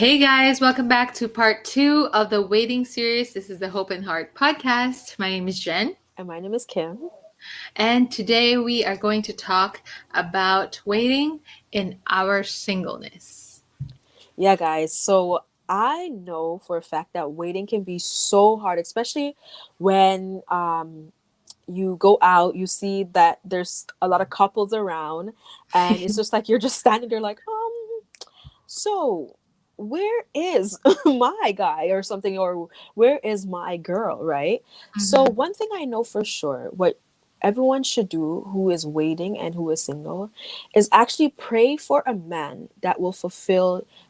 Hey guys, welcome back to part two of the waiting series. This is the Hope and Heart podcast. My name is Jen, And my name is Kim. and today we are going to talk about waiting in our singleness. Yeah, guys. So I know for a fact that waiting can be so hard, especially when you go out, you see that there's a lot of couples around, and it's just like you're just standing there like, so where is my guy or something, or where is my girl, right? So Mhm. one thing I know for sure, what everyone should do who is waiting and who is single, is actually pray for a man that will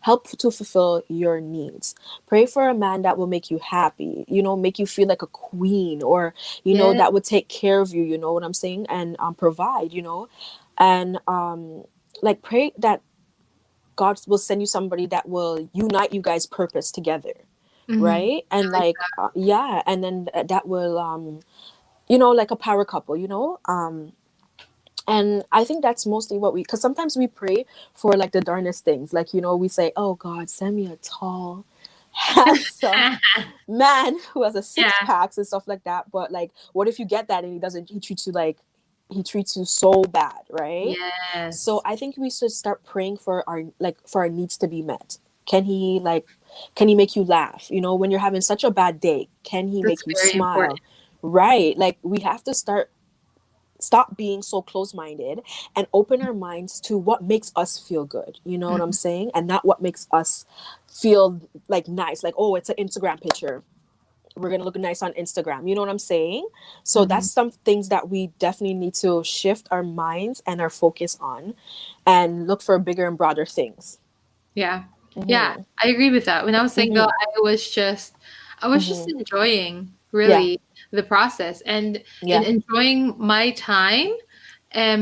help to fulfill your needs. Pray for a man that will make you happy, make you feel like a queen, or Yeah, that would take care of you, you know what I'm saying, and provide, and like pray that God will send you somebody that will unite you guys' purpose together, mhm. right? And like, yeah, and then that will, like a power couple, and I think that's mostly what because sometimes we pray for like the darnest things, like we say, "Oh God, send me a tall, handsome man who has a six Yeah, packs and stuff like that." But like, what if you get that and he doesn't? He treats you so bad, right? So yes. I think we should start praying for our needs to be met. Can he make you laugh? When you're having such a bad day, can he That's make you very important. smile? Right? Like we have to stop being so close-minded and open our minds to what makes us feel good. You know what I'm Mhm. saying? And not what makes us feel like nice. Like, oh, it's an Instagram picture, we're gonna look nice on Instagram. You know what I'm saying? So that's Mhm. some things that we definitely need to shift our minds and our focus on, and look for bigger and broader things. Yeah. Yeah, Mm-hmm. I agree with that. When I was single, Mm-hmm. I was just Mm-hmm. enjoying Yeah. really the process and in Yeah. enjoying my time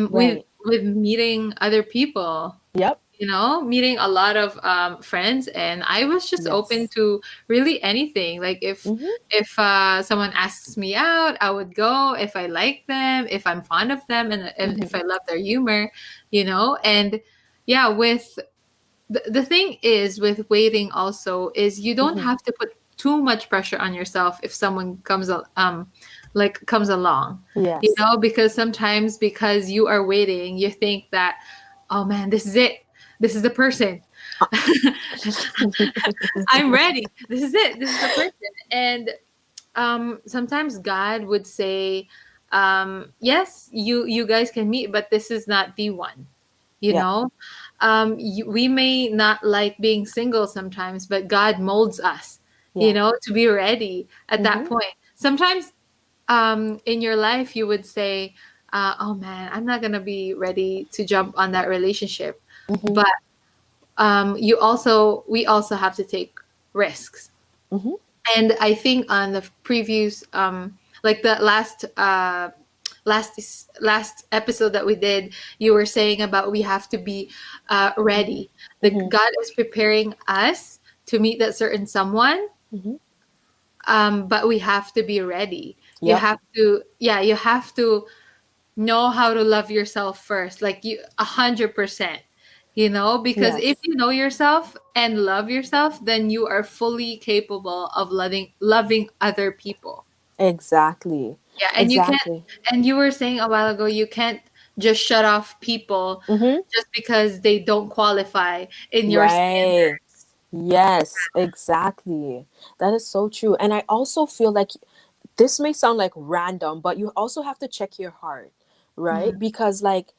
with Right. meeting other people, Yep. meeting a lot of friends, and I was just open Yes. to really anything. Like Mm-hmm. if someone asks me out, I would go if I like them, if I'm fond of them, and if Mm-hmm. I love their humor. And yeah, with the thing is with waiting also is you don't Mm-hmm. have to put too much pressure on yourself if someone comes along, Yes. because sometimes because you are waiting you think that, oh man, this is it, this is the person. I'm ready, this is it, this is the person. And sometimes God would say, yes, you guys can meet, but this is not the one, you Yeah. know we may not like being single sometimes, but God molds us, Yeah. to be ready at that Mm-hmm. point. Sometimes in your life you would say, oh man, I'm not gonna be ready to jump on that relationship. Mm-hmm. But we also have to take risks. Mm-hmm. And I think on the previous, like the last episode that we did, you were saying about we have to be ready. The Mm-hmm. God is preparing us to meet that certain someone, Mm-hmm. but we have to be ready. You Yep. have to, yeah, you have to know how to love yourself first, like 100%. Because if Yes. you know yourself and love yourself, then you are fully capable of loving other people. Exactly. Yeah, and you can't. Exactly. And you were saying a while ago, you can't just shut off people Mm-hmm. just because they don't qualify in your Right. standards. Yes, exactly. That is so true. And I also feel like this may sound like random, but you also have to check your heart, right? Mhm. Because like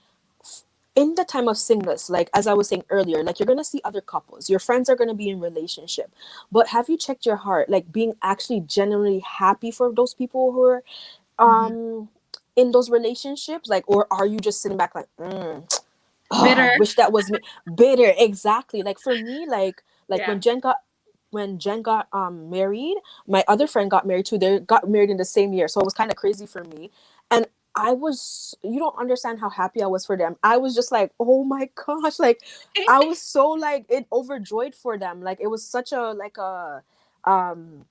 in the time of singleness, like as I was saying earlier, like you're gonna see other couples, your friends are gonna be in relationship, but have you checked your heart, like being actually genuinely happy for those people who are Mhm. in those relationships, like, or are you just sitting back like, oh, I Bitter. wish that was me. Bitter, exactly. Like for me, like Yeah. when Jen got married, my other friend got married too. They got married in the same year, so it was kind of crazy for me. And I was, you don't understand how happy I was for them. I was just like, oh my gosh, like I was so like it overjoyed for them. Like it was such a um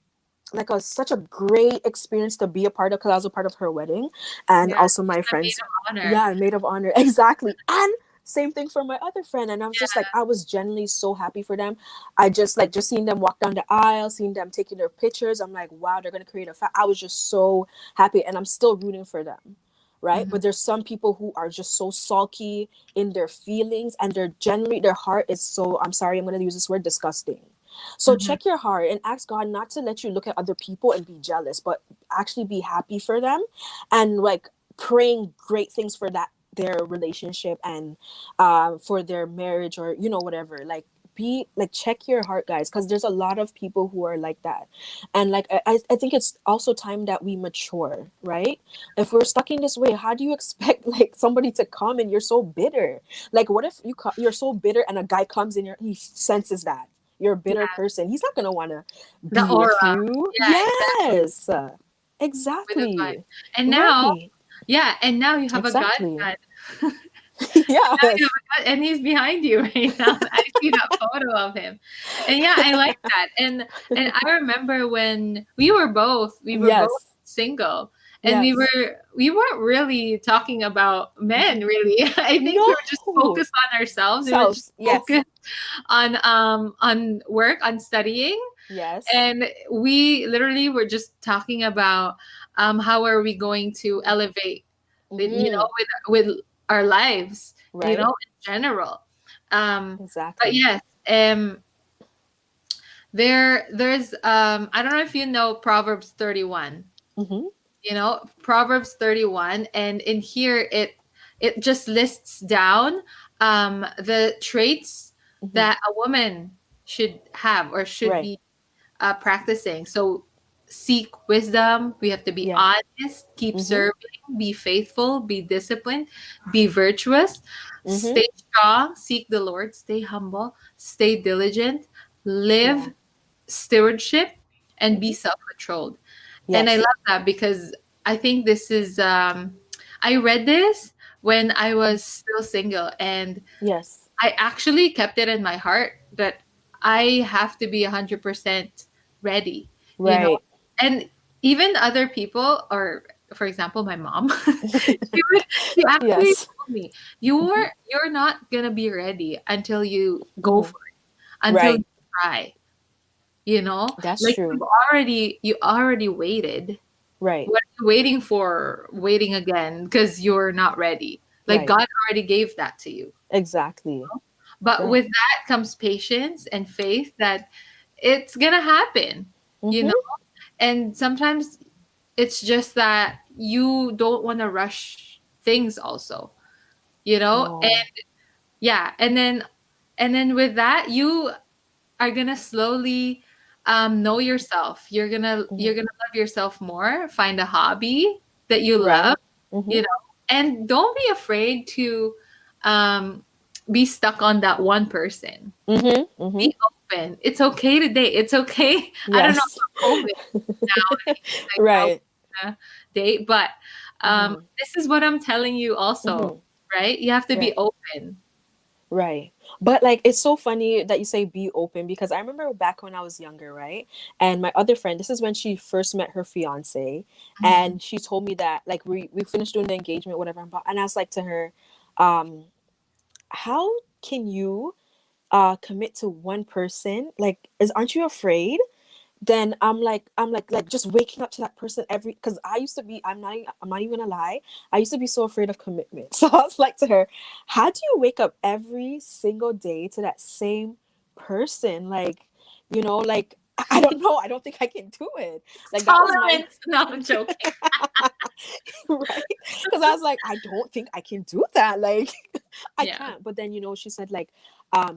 such a great experience to be a part of, because I was a part of her wedding and Yeah. also my She's a maid friends. of honor. Yeah, maid of honor. Exactly. And same thing for my other friend. And I was just like, I was genuinely so happy for them. I just like, just seeing them walk down the aisle, seeing them taking their pictures. I'm like, wow, they're going to create I was just so happy, and I'm still rooting for them. Right. Mhm. But there's some people who are just so sulky in their feelings, and they're generally, their heart is so, I'm sorry, I'm going to use this word, disgusting. So Mhm. check your heart and ask God not to let you look at other people and be jealous, but actually be happy for them, and like praying great things for that, their relationship, and for their marriage, or you know, whatever. Like, be like, check your heart, guys, because there's a lot of people who are like that. And like, I think it's also time that we mature, right? If we're stuck in this way, how do you expect like somebody to come and you're so bitter? Like, what if you're so bitter and a guy comes in, he senses that you're a bitter Yeah, person, he's not gonna want to the be with aura. you. Yeah, exactly. Yes, With the vibe. exactly. And now, Right, yeah, and now you have a God exactly. fan. Now you Yes. have a God, and he's behind you right now. I see that photo of him, and yeah, I like that. And I remember when we were both Yes. single, and we Yes. were we weren't really talking about men, really. I think we No. were just focused on ourselves. We were just Selves. Yes. focused on work, on studying, Yes. and we literally were just talking about how are we going to elevate, Mm-hmm. with our lives, Right. in general. But Exactly. yes, there's I don't know if you know Proverbs 31. Mm-hmm. Proverbs 31, and in here it just lists down the traits Mm-hmm. that a woman should have or should Right. be practicing. So seek wisdom. We have to be Yeah. honest, keep Mm-hmm. serving, be faithful, be disciplined, be virtuous, Mm-hmm. stay strong, seek the Lord, stay humble, stay diligent, live Yeah. stewardship, and be Mm-hmm. self controlled. And I Yes. love that because I think this is, I read this when I was still single, and Yes. I actually kept it in my heart that I have to be 100% ready, you know? Right. And even other people, or for example, my mom, she actually Yes. told me, Mm-hmm. you're not gonna be ready until you go Mm-hmm. for it, until Right. you try, you know? That's Like true. you already waited. Right. What are you waiting for? Waiting again because you're not ready. Like Right. God already gave that to you. Exactly. But Right. with that comes patience and faith that it's gonna happen, you know? Mm-hmm. And sometimes it's just that you don't want to rush things also, And No. yeah, and then with that, you are gonna slowly know yourself. Mm-hmm. You're gonna love yourself more, find a hobby that you Right. love, Mm-hmm. and don't be afraid to um be stuck on that one person. Mm-hmm. Mm-hmm. Be open. It's okay to date. It's okay. I don't know Yes. about COVID nowadays, like how Right. we're gonna date, but Mm-hmm. this is what I'm telling you also, Mm-hmm. right? You have to be Right. open. Right. But like, it's so funny that you say be open, because I remember back when I was younger, right? And my other friend, this is when she first met her fiance, Mhm. and she told me that like we finished doing the engagement, whatever, and I was like to her, um, how can you commit to one person? Like, is aren't you afraid? Then I'm like just waking up to that person every, because I used to be, I'm not even gonna lie, I used to be so afraid of commitment. So I was like to her, how do you wake up every single day to that same person? Like, like, I don't know, I don't think I can do it. Like, that was my Tolerance. No, I'm joking. right, because I was like, I don't think I can do that. Like, I Yeah. can't. But then, she said, like,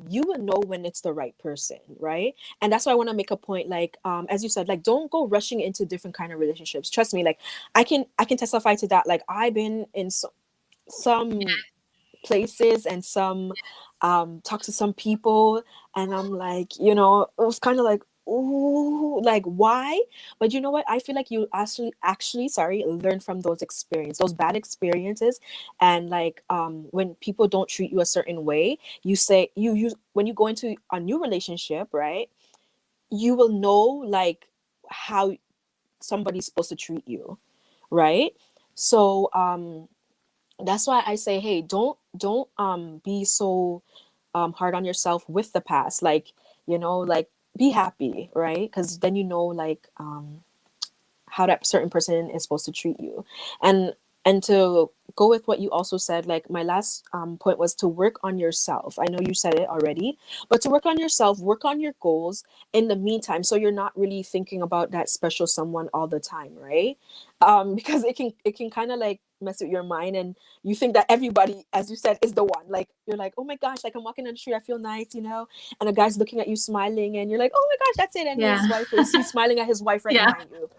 you will know when it's the right person, right? And that's why I want to make a point, like, as you said, like, don't go rushing into different kind of relationships. Trust me, like, I can testify to that. Like, I've been in some places, and some talk to some people, and I'm like, it was kind of like, ooh, like, why? But you know what, I feel like you actually, sorry, learn from those bad experiences. And like, when people don't treat you a certain way, you say, you use, when you go into a new relationship, right, you will know, like, how somebody's supposed to treat you, right? So that's why I say, hey, don't be so hard on yourself with the past. Like, like, be happy, right? Because then like how that certain person is supposed to treat you. And to go with what you also said, like, my last point was to work on yourself. I know you said it already, but to work on yourself, work on your goals in the meantime, so you're not really thinking about that special someone all the time, right? Because it can kind of like mess with your mind, and you think that everybody, as you said, is the one. Like, you're like, oh my gosh, like, I'm walking down the street, I feel nice, and a guy's looking at you smiling, and you're like, oh my gosh, that's it. And Yeah. his wife is he's smiling at his wife right Yeah. behind you.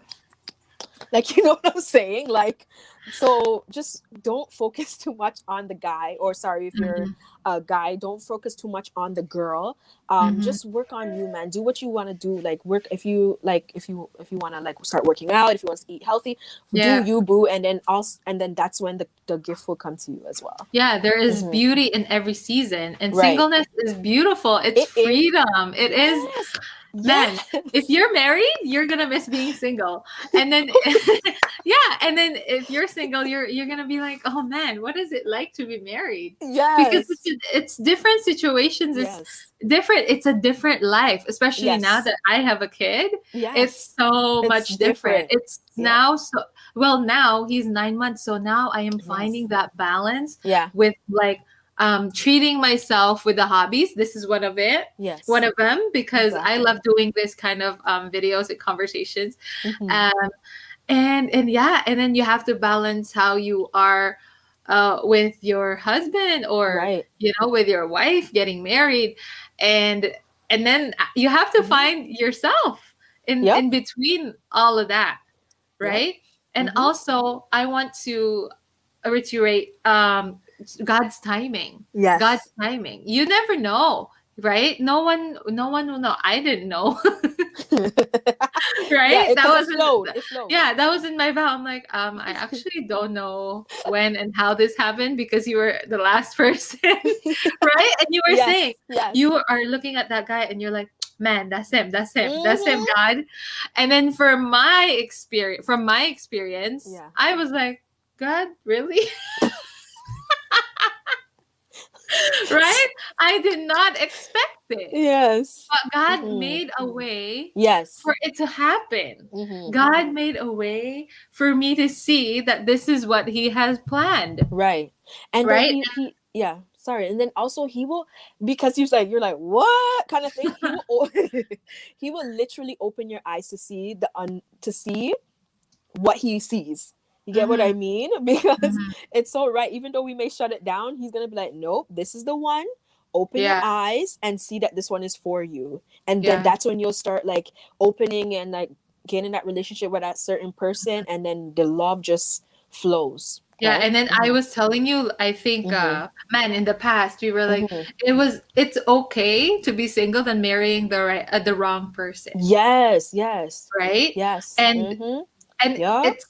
Like, you know what I'm saying? Like, so just don't focus too much on the guy, or sorry, if you're Mhm. a guy, don't focus too much on the girl. Mhm. Just work on you, man. Do what you want to do. Like, work, if you want to, like, start working out, if you want to eat healthy, do Yeah. you, boo. And then that's when the gift will come to you as well. Yeah, there is Hmm. beauty in every season, and Right. singleness is beautiful. It's It is. freedom. It is, Yes. man. If Yes. you're married, you're gonna miss being single, and then yeah, and then if you're single, you're gonna be like, oh man, what is it like to be married? Because Yes. it's different situations. It's Yes. different. It's a different life, especially now Yes. that I have a kid. Yes. It's so It's much different. different. It's Yeah. now so well. Now he's 9 months, so now I am Yes. finding that balance Yeah. with like treating myself with the hobbies. This is one Yes. of them, because I love Exactly. doing this kind of videos and conversations. Mm-hmm. Um, and yeah, and then you have to balance how you are with your husband, or Right. with your wife getting married, and and then you have to Mm-hmm. find yourself in Yep. between all of that, Yep. right? And Mm-hmm. also I want to reiterate God's timing. God's Yes. timing. You never know, right? No one will know. I didn't know. Yeah, Right? That because it wasn't flowed. It flowed. yeah, that was in my vow. I'm like, I actually don't know when and how this happened, because you were the last person, right? And you were saying Yes. Yes. you are looking at that guy and you're like, man, that's him, Mm-hmm. God. And then from my experience, Yeah. I was like, God, really? Right? I did not expect it. Yes. But God Mm-hmm. made a way Yes. for it to happen. Mm-hmm. God made a way for me to see that this is what He has planned, Right. And then right? he yeah, sorry. And then also he will, because you're like, what kind of thing? He will literally open your eyes to see to see what he sees. You get what Hmm. I mean? Because Hmm. it's so right. Even though we may shut it down, he's gonna be like, nope, this is the one. Open your Yeah, eyes and see that this one is for you. And then yeah. that's when you'll start, like, opening and, like, getting that relationship with that certain person, and then the love just flows. Yeah, Okay. and then I Mm-hmm. was telling you, I think, Mm-hmm. man, in the past we were like, Mm-hmm. it's okay to be single than marrying the wrong person, Yes. Yes. right? Yes. And Mm-hmm. and Yup. it's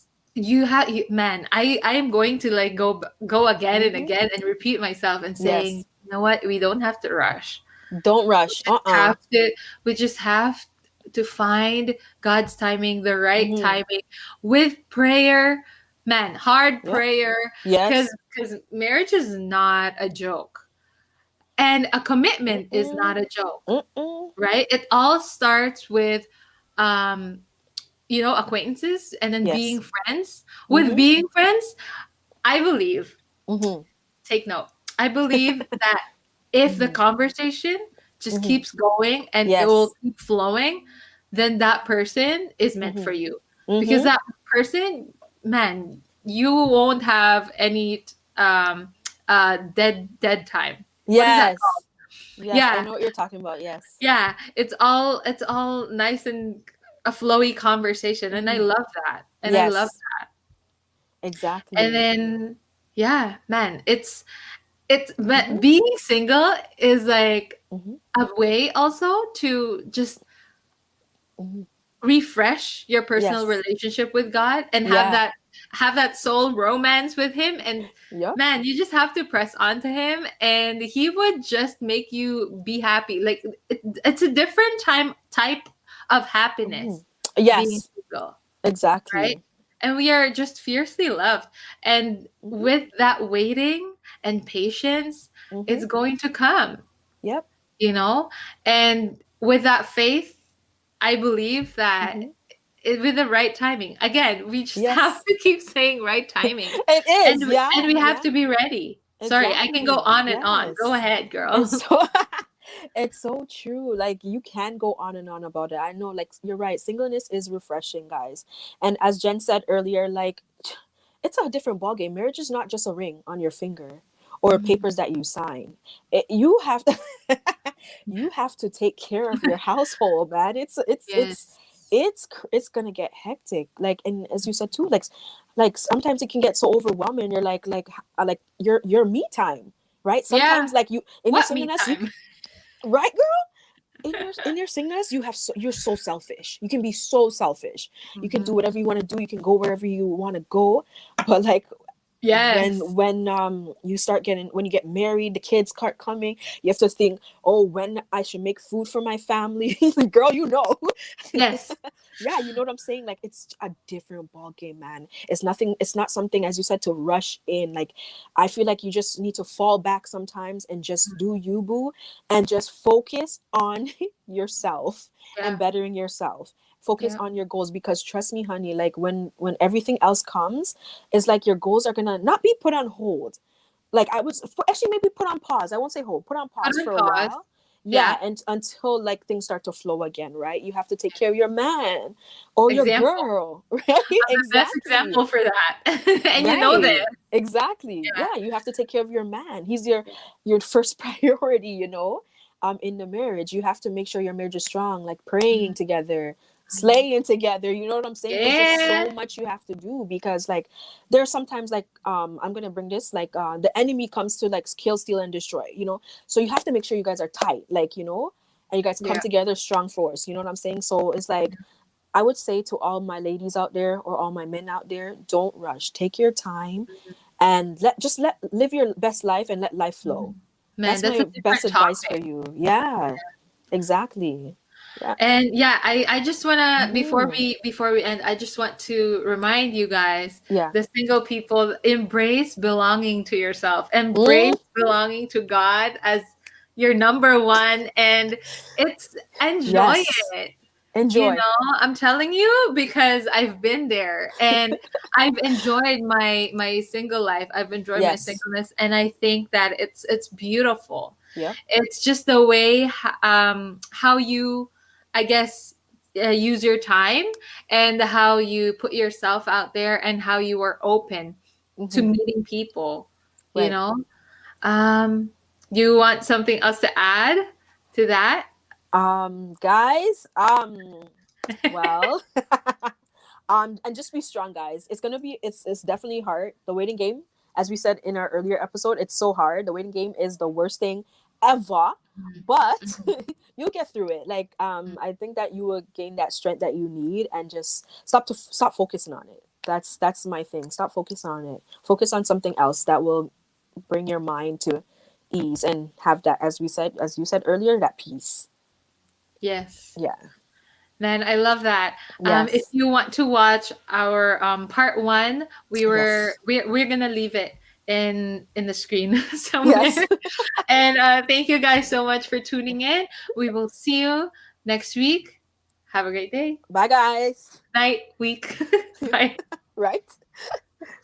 man, I am going to like go again and Mm-hmm. again and repeat myself and saying, Yes. you know what, we don't have to rush. Don't We rush. just Uh-uh. have to we just have to find God's timing, the right Mm-hmm. timing, with prayer, man, hard Yep. prayer, because Yes. marriage is not a joke, and a commitment is Mm-mm. not a joke, Mm-mm. right? It all starts with um acquaintances, and then being Yes. friends. With Mm-hmm. being friends, I believe, Mm-hmm. take note, I believe that if the Mm-hmm. conversation just Mm-hmm. keeps going and it will Yes. keep flowing, then that person is meant Mm-hmm. for you. Because Mm-hmm. that person, man, you won't have any dead time. What is that called? Yes. Yes. I Yeah, know what you're talking about. Yes. yeah, it's all nice and a flowy conversation, and I Mm-hmm. love that. And I love Yes. And Exactly. then yeah, man, it's but Mm-hmm. being single is like Mm-hmm. a way also to just Mm-hmm. refresh your personal Yes. relationship with God, and Yeah. have that soul romance with Him. And Yep. man, you just have to press on to Him, and He would just make you be happy. Like it's a different type of Mm-hmm. happiness being Yes. single, right? Exactly. and we are just fiercely loved. And Mm-hmm. with that waiting and patience, Mm-hmm. it's going to come, Yep. you know? And with that faith, I believe that Mm-hmm. with the right timing. Again, we just have Yes. to keep saying right timing. It is. And Yeah. we have Yeah. to be ready. Sorry, I can go Exactly. on and on. Go Yes. ahead, girl. It's so it's so true. Like you can go on and on about it. I know, like you're right. Singleness is refreshing, guys. And as Jen said earlier, like it's a different ballgame. Marriage is not just a ring on your finger or Mhm. papers that you sign. You have to you have to take care of your household, man. Yes. It's gonna get hectic. Like, and as you said too, like sometimes it can get so overwhelming. You're like your me time, right? Yeah. Sometimes like you in your What me singleness, you time? right, in your singleness you have you're so selfish. You can be so selfish. You can do Mhm. whatever you want to do. You can go wherever you want to go. But like Yes. when you start getting, when you get married, the kids start coming, you have to think, oh, when I should make food for my family. Girl, you know. Yes. Yeah, you know what I'm saying? Like it's a different ball game, man. It's not something, as you said, to rush in. Like I feel like you just need to fall back sometimes and just do you, boo, and just focus on yourself and Yeah. bettering yourself. Focus Yeah. on your goals, because trust me, honey, like when everything else comes, it's like your goals are gonna not be put on hold. Like I was actually maybe put on pause. I won't say hold, put on Put pause on for a pause. while. Yeah, Yeah. and until like things start to flow again, right? You have to take care of your man or your Example. girl, right? I'm the best Exactly. example for that. And you know this. Right. Exactly. Yeah. Yeah, you have to take care of your man. He's your first priority, you know. In the marriage, you have to make sure your marriage is strong, like praying together, Mhm. slaying together, you know what I'm saying? There's just so Yeah. much you have to do, because like there's sometimes like I'm going to bring this like the enemy comes to like kill, steal and destroy, you know. So you have to make sure you guys are tight, like, you know, and you guys come Yeah. together strong force, you know what I'm saying? So it's like I would say to all my ladies out there or all my men out there, don't rush. Take your time and let live your best life and let life flow. Mhm. Man, That's that's a my best different advice for topic. you. Yeah, exactly. Yeah. And yeah, I just wanna, Hmm. before we end, I just want to remind you guys, Yeah. the single people, embrace belonging to yourself, embrace Mm, belonging to God as your number one, and it's enjoy yes. it. You Enjoy. know, I'm telling you because I've been there, and I've enjoyed my single life. I've enjoyed my Yes. singleness, and I think that it's beautiful. Yep. It's just the way how you, I guess, use your time, and how you put yourself out there, and how you are open to Hmm. meeting people, you Right. know. Um, you want something else to add to that? Guys, well, and just be strong, guys. It's definitely hard. The waiting game, as we said in our earlier episode, it's so hard. The waiting game is the worst thing ever, but Mhm. you'll get through it. Like I think that you will gain that strength that you need, and just stop focusing on it. That's my thing. Stop focusing on it. Focus on something else that will bring your mind to ease and have that, as you said earlier, that peace. Yes. Yeah. Man, I love that. If Yes. you want to watch our part one, Yes. we're gonna leave it in the screen somewhere. Yes. And thank you guys so much for tuning in. We will see you next week. Have a great day, Bye, guys. night, week. Bye. Right?